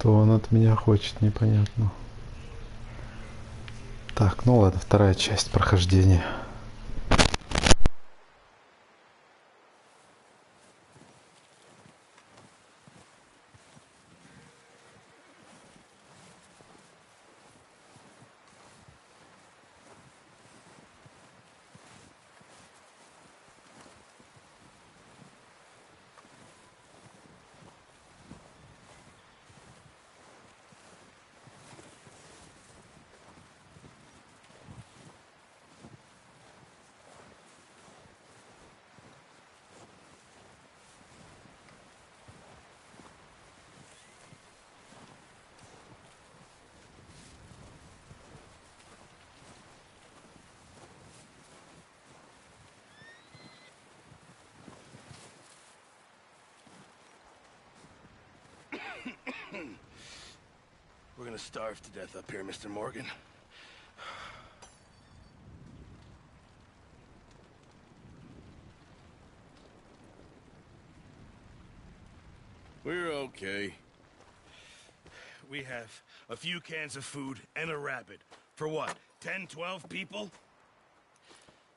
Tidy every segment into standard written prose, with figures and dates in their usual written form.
Что он от меня хочет, непонятно. Так, ну ладно, вторая часть прохождения. We're gonna starve to death up here, Mr. Morgan. We're okay. We have a few cans of food and a rabbit. For what, 10, 12 people?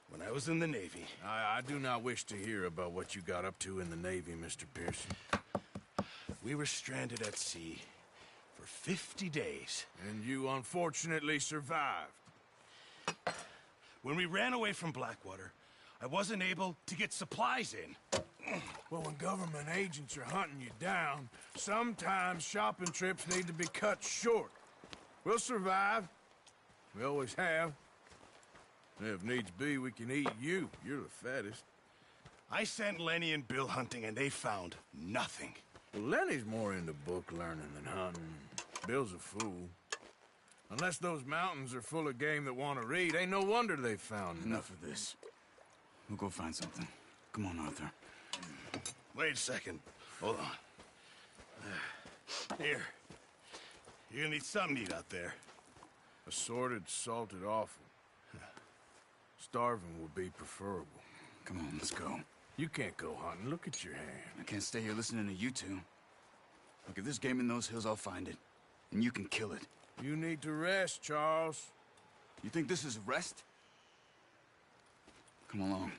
When I was in the Navy... I do not wish to hear about what you got up to in the Navy, Mr. Pearson. We were stranded at sea for 50 days. And you unfortunately survived. When we ran away from Blackwater, I wasn't able to get supplies in. Well, when government agents are hunting you down, sometimes shopping trips need to be cut short. We'll survive. We always have. If needs be, we can eat you. You're the fattest. I sent Lenny and Bill hunting, and they found nothing. Well, Lenny's more into book learning than hunting. Bill's a fool. Unless those mountains are full of game that want to read, ain't no wonder they found Enough of this. We'll go find something. Come on, Arthur. Wait a second. Hold on. Here. You're gonna need something to eat out there. Assorted, salted offal. Starving would be preferable. Come on, let's go. You can't go hunting. Look at your hand. I can't stay here listening to you two. Look, if there's game in those hills, I'll find it. And you can kill it. You need to rest, Charles. You think this is rest? Come along.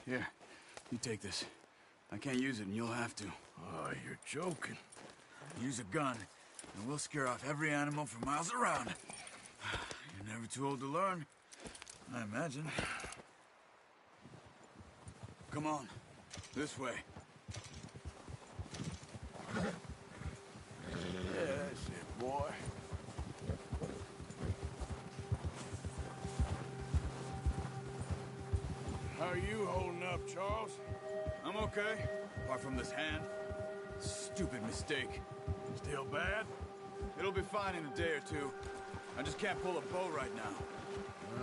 Here, you take this. I can't use it, and you'll have to. Oh, you're joking. Use a gun, and we'll scare off every animal for miles around. You're never too old to learn, I imagine. Come on, this way. Yeah, that's it, boy. How are you holding up, Charles? I'm okay, apart from this hand. Stupid mistake. Still bad? It'll be fine in a day or two. I just can't pull a bow right now.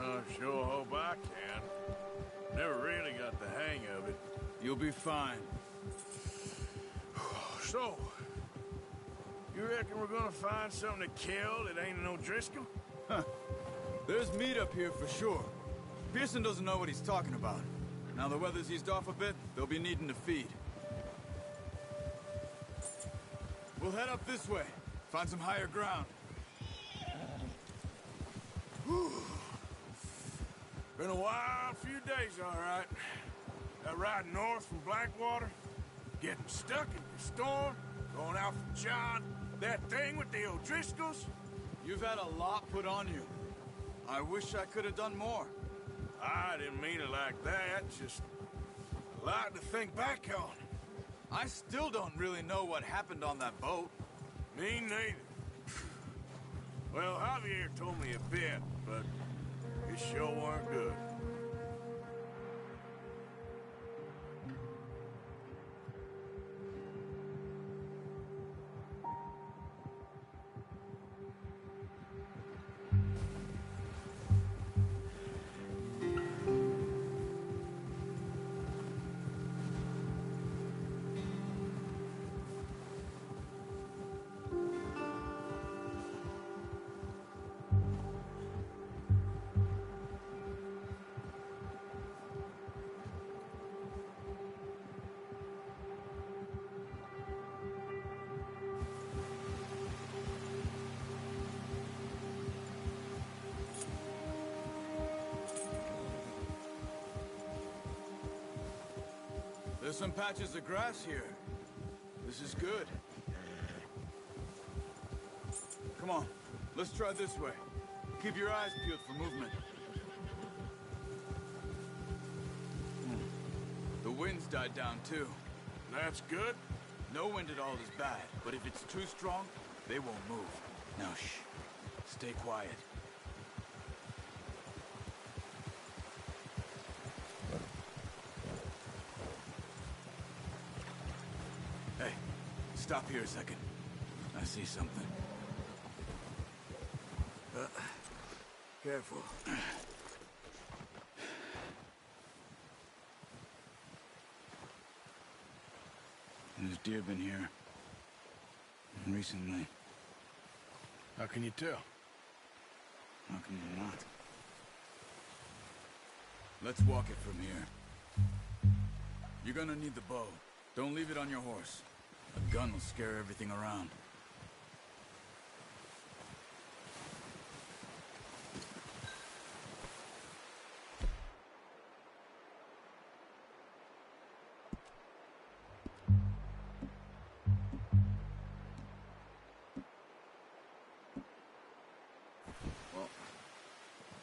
I sure hope I can. Never really got the hang of it. You'll be fine. So, you reckon we're gonna find something to kill that ain't no Driscoll? There's meat up here for sure. Pearson doesn't know what he's talking about. Now the weather's eased off a bit, they'll be needing to feed. We'll head up this way. Find some higher ground. Whew. Been a wild few days, all right. That ride north from Blackwater, getting stuck in the storm, going out from John, that thing with the O'Driscolls. You've had a lot put on you. I wish I could have done more. I didn't mean it like that, just a lot to think back on. I still don't really know what happened on that boat. Me neither. Well, Javier told me a bit, but it sure weren't good. There's some patches of grass here. This is good. Come on, let's try this way. Keep your eyes peeled for movement. The wind's died down too. That's good. No wind at all is bad, but if it's too strong, they won't move. Now shh, stay quiet. Hey, stop here a second. I see something. Careful. There's deer been here. Recently. How can you tell? How can you not? Let's walk it from here. You're gonna need the bow. Don't leave it on your horse. A gun will scare everything around. Well,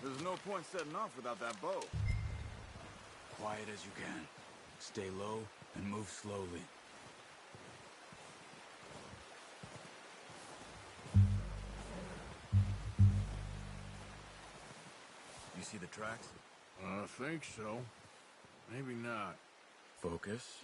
there's no point setting off without that bow. Quiet as you can. Stay low and move slowly. You see the tracks? I think so. Maybe not. Focus.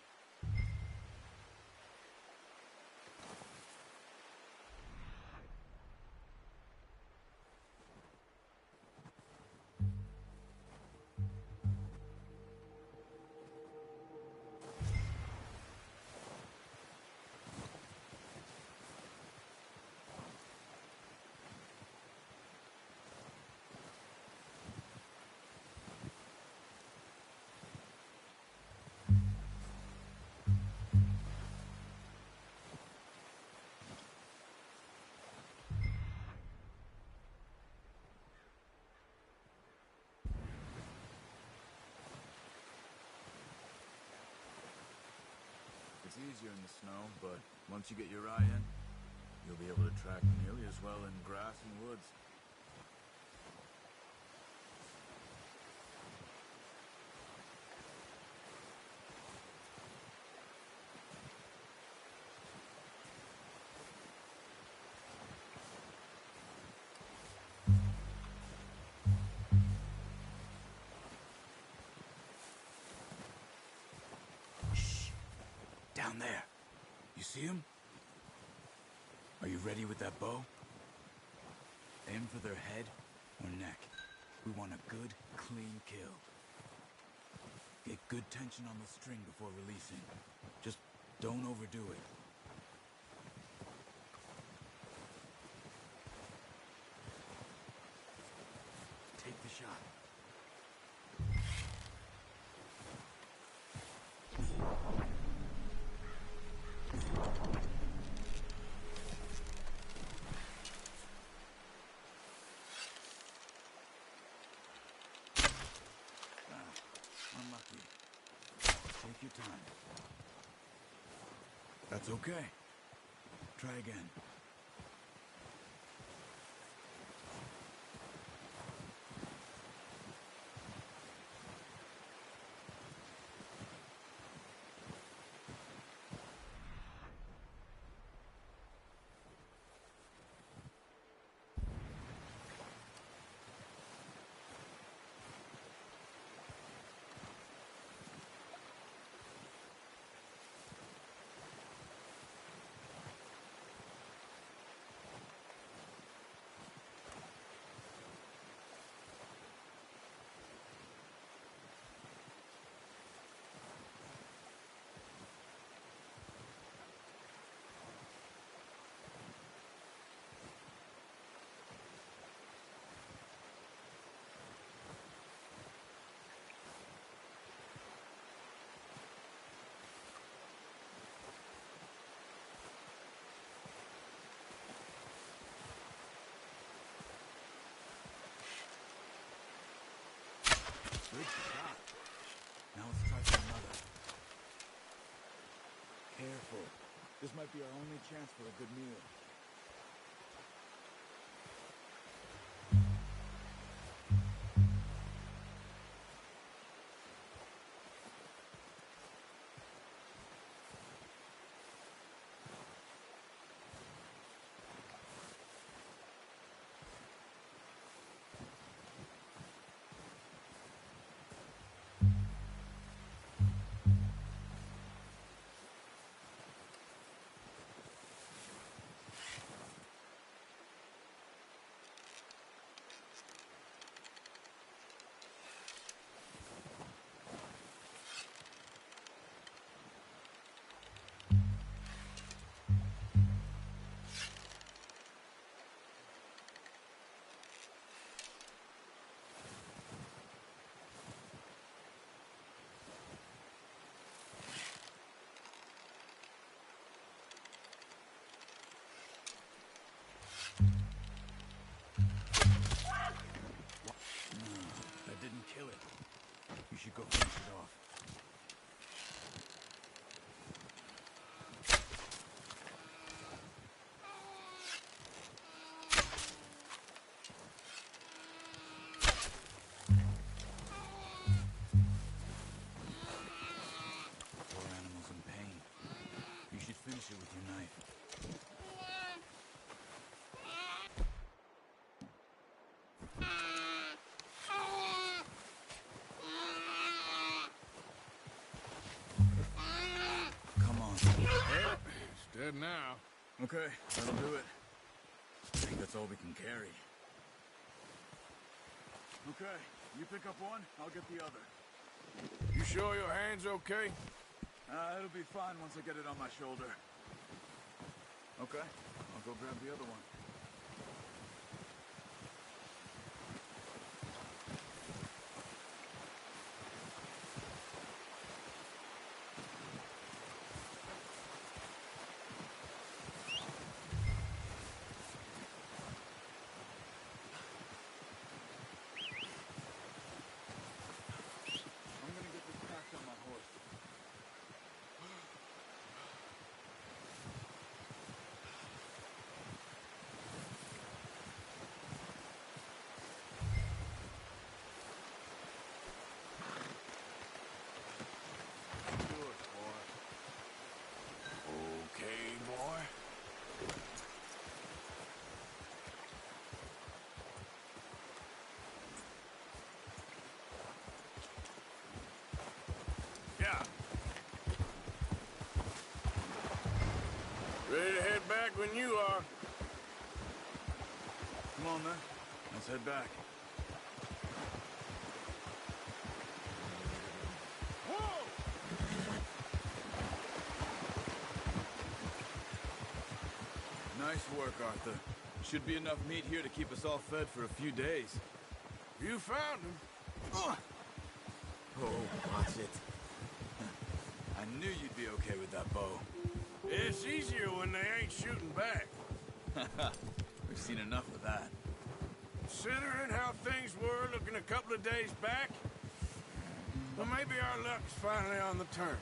It's easier in the snow, but once you get your eye in, you'll be able to track nearly as well in grass and woods. Down there. You see him? Are you ready with that bow? Aim for their head or neck. We want a good, clean kill. Get good tension on the string before releasing. Just don't overdo it. Take the shot. Unlucky. Take your time. That's okay. Try again. Good shot. Now let's try for another. This might be our only chance for a good meal. That didn't kill it. You should go finish it off. Poor animal's in pain. You should finish it with your knife. Come on. It's dead now. Okay, that'll do it. I think that's all we can carry. Okay, you pick up one, I'll get the other. You sure your hand's okay? It'll be fine once I get it on my shoulder. Okay, I'll go grab the other one. I'm gonna get this packed on my horse. Good boy. Okay, boy. Yeah. Ready to head back when you are. Come on, then. Let's head back. Whoa! Nice work, Arthur. Should be enough meat here to keep us all fed for a few days. You found him. Oh, watch it. I knew you'd be okay with that bow. It's easier when they ain't shooting back. We've seen enough of that. Considering how things were looking a couple of days back, well, maybe our luck's finally on the turn.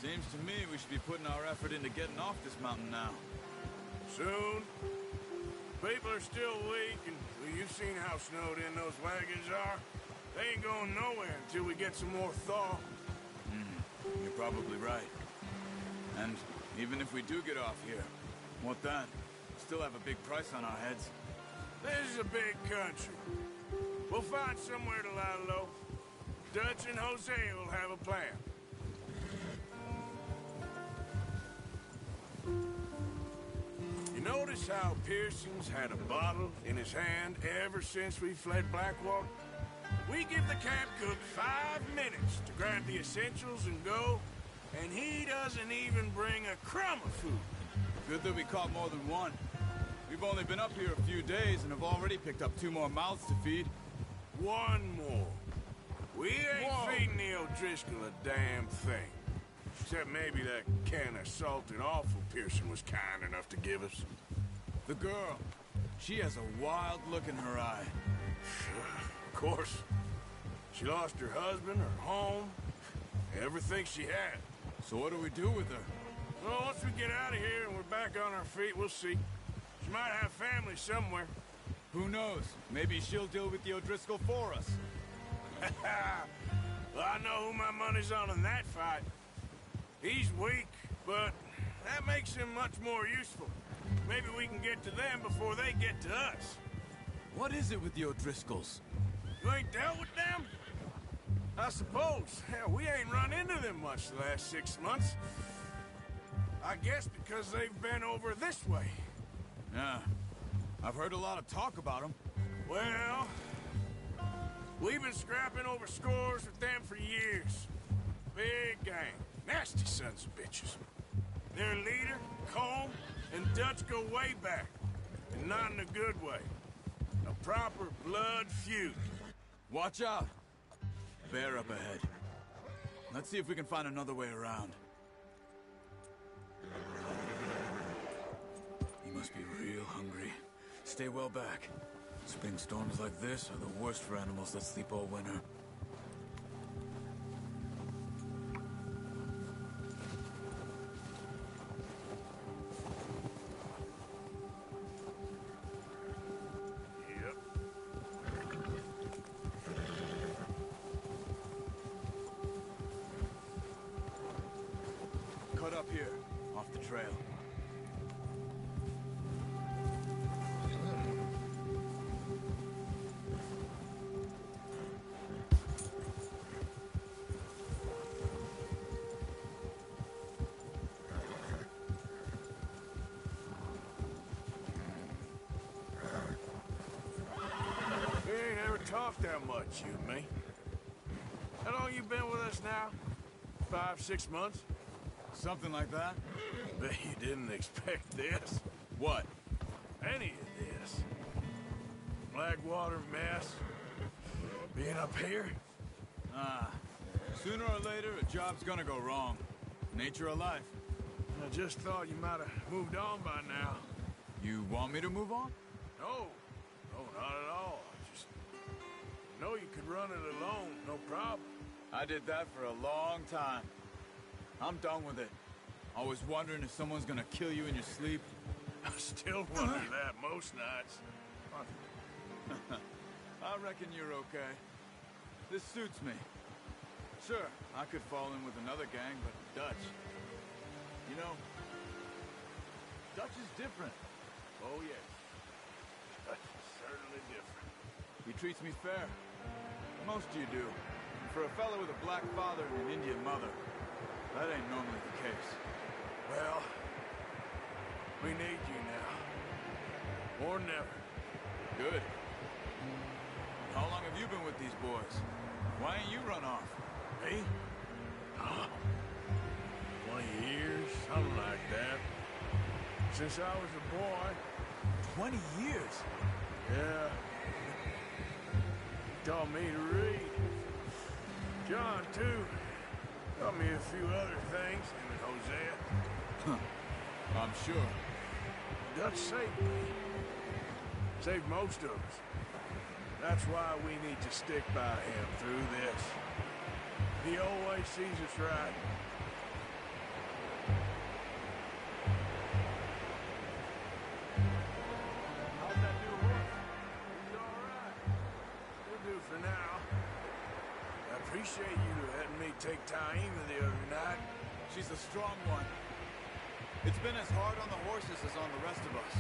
Seems to me we should be putting our effort into getting off this mountain now. Soon. People are still weak, and well, you've seen how snowed in those wagons are. They ain't going nowhere until we get some more thaw. You're probably right. And even if we do get off here, what then? Still have a big price on our heads. This is a big country. We'll find somewhere to lie low. Dutch and Jose will have a plan. You notice how Pearson's had a bottle in his hand ever since we fled Blackwater? We give the camp cook 5 minutes to grab the essentials and go, and he doesn't even bring a crumb of food. Good that we caught more than one. We've only been up here a few days and have already picked up 2 more mouths to feed. One more. We ain't feeding the O'Driscoll a damn thing. Except maybe that can of salted offal Pearson was kind enough to give us. The girl. She has a wild look in her eye. Of course. She lost her husband, her home, everything she had. So what do we do with her? Well, once we get out of here and we're back on our feet, we'll see. She might have family somewhere. Who knows? Maybe she'll deal with the O'Driscoll for us. Well, I know who my money's on in that fight. He's weak, but that makes him much more useful. Maybe we can get to them before they get to us. What is it with the O'Driscolls? You ain't dealt with them? I suppose. Hell, we ain't run into them much the last 6 months. I guess because they've been over this way. Yeah. I've heard a lot of talk about them. Well, we've been scrapping over scores with them for years. Big gang. Nasty sons of bitches. Their leader, Colm, and Dutch go way back. And not in a good way. A proper blood feud. Watch out. Bear up ahead. Let's see if we can find another way around. He must be real hungry. Stay well back. Spring storms like this are the worst for animals that sleep all winter. Yep. Cut up here, off the trail. We ain't ever talked that much, you and me. How long you been with us now? 5, 6 months? Something like that? Bet you didn't expect this. What? Any of this. Blackwater mess. Being up here? Ah. Sooner or later, a job's gonna go wrong. Nature of life. I just thought you might have moved on by now. You want me to move on? No. No, not at all. I just know you could run it alone, no problem. I did that for a long time. I'm done with it. Always wondering if someone's gonna kill you in your sleep. I still wonder that most nights. I reckon you're okay. This suits me. Sure, I could fall in with another gang, but Dutch. You know, Dutch is different. Oh, yes. That's certainly different. He treats me fair. Most of you do. And for a fellow with a black father and an Indian mother, that ain't normally the case. Well, we need you now. More than ever. Good. How long have you been with these boys? Why ain't you run off? Me? Oh, 20 years, something like that. Since I was a boy. 20 years? Yeah. He taught me to read. John, too. Taught me a few other things, him and Hosea. I'm sure. Dutch saved me. Saved most of us. That's why we need to stick by him through this. He always sees us right. How's that new horse? He's all right. He'll do for now. I appreciate you letting me take Taima the other night. She's a strong one. It's been as hard on the horses as on the rest of us.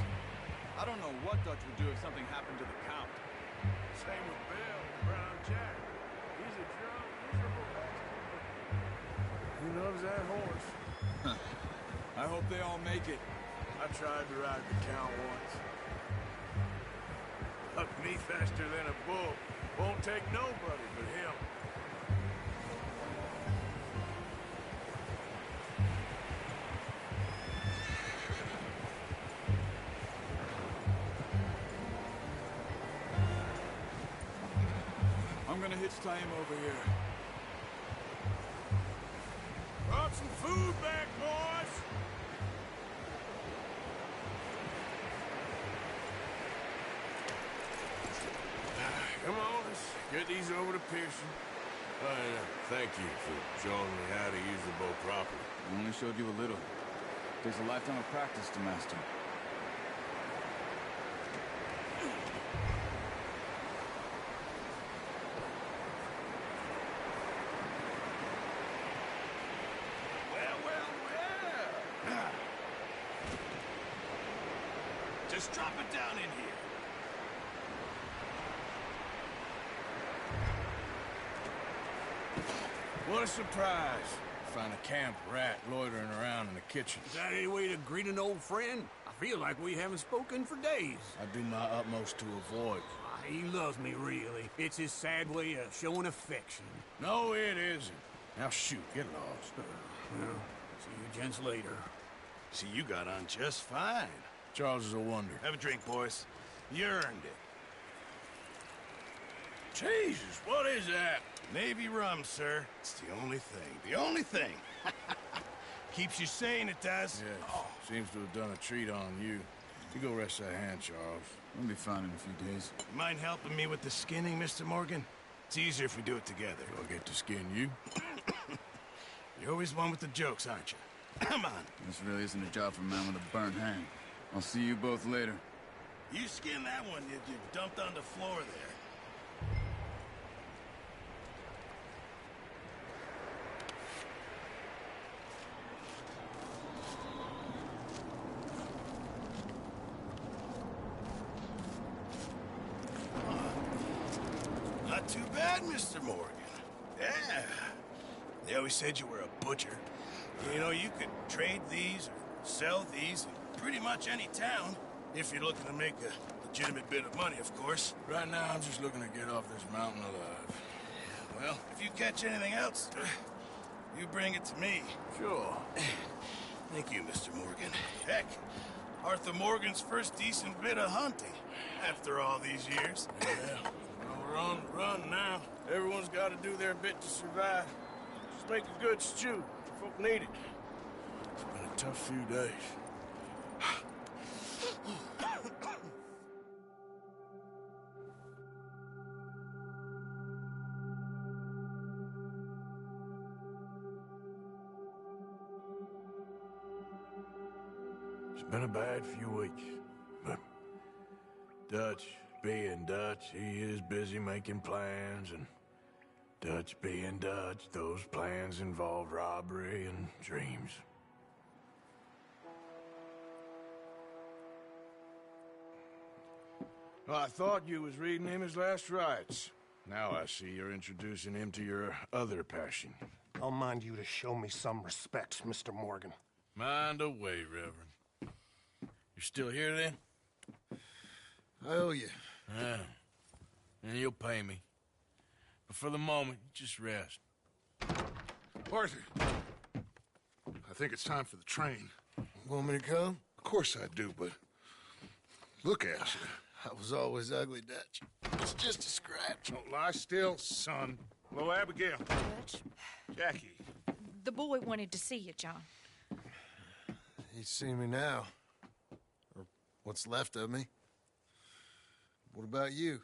I don't know what Dutch would do if something happened to the Count. Same with Bill and Brown Jack. He's a drunk, miserable bastard, but he loves that horse. I hope they all make it. I tried to ride the Count once. Up me faster than a bull. Won't take nobody but him. I'm gonna hitch tie him over here. Brought some food back, boys! Come on, let's get these over to Pearson. Thank you for showing me how to use the boat properly. I only showed you a little. Takes a lifetime of practice to master. Well. Just drop it down in here. What a surprise. Find a camp rat loitering around in the kitchen. Is that any way to greet an old friend? I feel like we haven't spoken for days. I do my utmost to avoid. He loves me, really. It's his sad way of showing affection. No, it isn't. Now shoot, get lost. Well, see you gents later. See, you got on just fine. Charles is a wonder. Have a drink, boys. You earned it. Jesus, what is that? Navy rum, sir. It's the only thing. The only thing. Keeps you sane, it does. Yes, seems to have done a treat on you. You go rest that hand, Charles. We'll be fine in a few days. You mind helping me with the skinning, Mr. Morgan? It's easier if we do it together. Do I get to skin you? You're always one with the jokes, aren't you? Come on. This really isn't a job for a man with a burnt hand. I'll see you both later. You skin that one you dumped on the floor there. Not too bad, Mr. Morgan. Yeah. They always said you were a butcher. You know, you could trade these or sell these in pretty much any town, if you're looking to make a legitimate bit of money, of course. Right now, I'm just looking to get off this mountain alive. Well, if you catch anything else, you bring it to me. Sure. Thank you, Mr. Morgan. Heck, Arthur Morgan's first decent bit of hunting, after all these years. Yeah. Well, we're on the run now. Everyone's got to do their bit to survive. Just make a good stew. Folk need it. It's been a tough few days. It's been a bad few weeks, but Dutch being Dutch, he is busy making plans, and Dutch being Dutch, those plans involve robbery and dreams. Well, I thought you was reading him his last rites. Now I see you're introducing him to your other passion. I'll mind you to show me some respect, Mr. Morgan. Mind away, Reverend. You still here, then? I owe you. Yeah. And you'll pay me. But for the moment, just rest. Arthur, I think it's time for the train. Want me to come? Of course I do, but look at you. I was always ugly, Dutch. It's just a scratch. Don't lie still, son. Hello, Abigail. Dutch, Jackie. the boy wanted to see you, John. He's seen me now. Or what's left of me. What about you?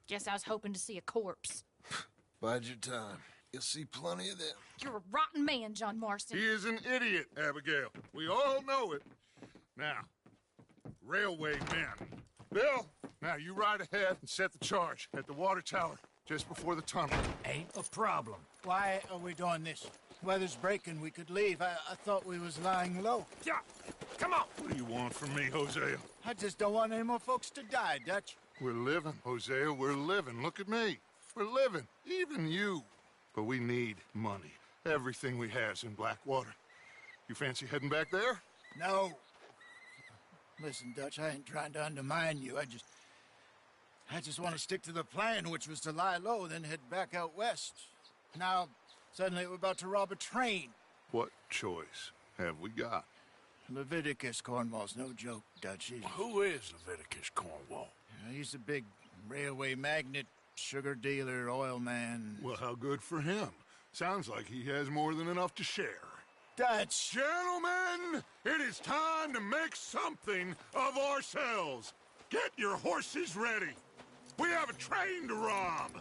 Guess I was hoping to see a corpse. Bide your time. You'll see plenty of them. You're a rotten man, John Marston. He is an idiot, Abigail. We all know it. Now, railway men. Bill, now you ride ahead and set the charge at the water tower just before the tunnel. Ain't a problem. Why are we doing this? Weather's breaking. We could leave. I thought we was lying low. Yeah, come on. What do you want from me, Hosea? I just don't want any more folks to die, Dutch. We're living, Hosea. We're living. Look at me. We're living. Even you. But we need money. Everything we have's in Blackwater. You fancy heading back there? No. Listen, Dutch, I ain't trying to undermine you. I just want to stick to the plan, which was to lie low, then head back out west. Now, suddenly we're about to rob a train. What choice have we got? Leviticus Cornwall's no joke, Dutch. Who is Leviticus Cornwall? He's a big railway magnate, sugar dealer, oil man. Well, how good for him. Sounds like he has more than enough to share. Dutch! Gentlemen, it is time to make something of ourselves. Get your horses ready. We have a train to rob.